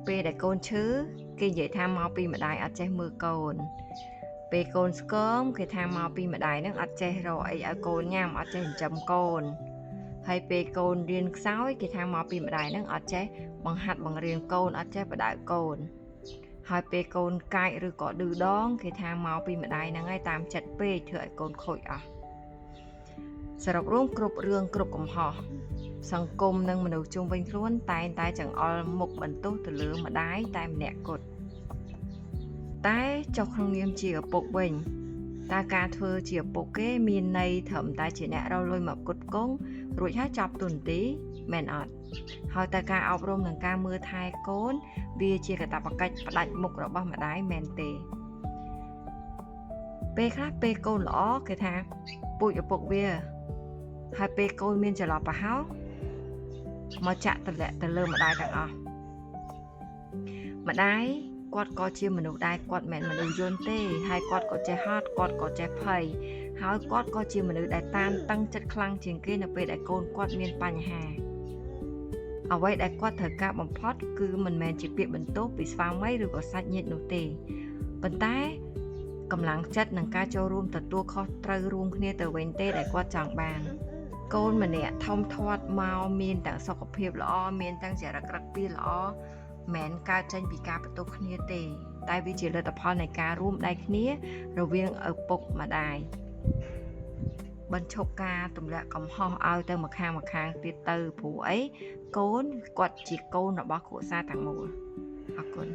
ពេលដែលកូនឈឺគេនិយាយថាមកពីម្ដាយអត់ចេះមើលកូនពេលកូនស្គមគេថាមកពីម្ដាយនឹងអត់ចេះរកអីឲ្យកូនញ៉ាំអត់ចេះចិញ្ចឹមកូនហើយពេលកូនរៀនខ្សោយគេថាមកពីម្ដាយនឹងអត់ចេះបង្ហាត់បង្រៀនកូនអត់ចេះបដៅកូនហើយពេលកូនកាចឬក៏ឌឺដងគេថាមកពីម្ដាយនឹងហើយតាមចិត្តពេកធ្វើឲ្យកូនខូចអស់សរុបរួមគ្រប់រឿងគ្រប់កំហុសសង្គមនិងមនុស្សជុំវិញខ្លួនតែងតែចង្អុលមុខបន្ទោសទៅលើម្ដាយតែម្នាក់គត់តែចុះក្នុងនាមជាឪពុកវិញតើការធ្វើជាឪពុកគេមានន័យត្រឹមតែជាអ្នករកលុយមកគុតគង់រួចហើយចប់ទូនទីមែនអត់ហើយតើការអប់រំនិងការមើលថែកូនវាជាកាតព្វកិច្ចផ្ដាច់មុខរបស់ម្ដាយមែនទេពេលខ្លះពេលកូនល្អគេថាពូជឪពុកវាហើយពេលកូនមានចន្លោះប្រហោងមកចាក់ទម្លាក់ទៅលើម្ដាយទាំងអស់ម្ដាយគាត់ក៏ជាមនុស្សដែរគាត់មិនមែនមនុស្សយន្តទេហើយគាត់ក៏ចេះហត់គាត់ក៏ចេះភ័យហើយគាត់ក៏ជាមនុស្សដែលតានតឹងចិត្តខ្លាំងជាងគេនៅពេលដែលកូនគាត់មានបញ្ហាអ្វីដែលគាត់ត្រូវការបំផុតគឺមិនមែនជាពាក្យបន្ទោសពីស្វាមីឬក៏សាច់ញាតិនោះទេប៉ុន្តែកម្លាំងចិត្តនិងការចូលរួមទទួលខុសត្រូវរួមគ្នាទៅវិញទេដែលគាត់ចង់បានកូនម្នាក់ធំធាត់មកមានទាំងសុខភាពល្អមានទាំងចរិតក្រឹតពីល្អមិនកើតចេញពីការបន្ទោសគ្នាទេតែវាជាលទ្ធផលនៃការរួមដៃគ្នារវាងឪពុកម្ដាយបញ្ឈប់ការទម្លាក់កំហុសឲ្យទៅម្ខាងទៀតទៅព្រោះអីកូនគាត់ជាកូនរបស់គ្រួសារទាំងមូលអរគុណ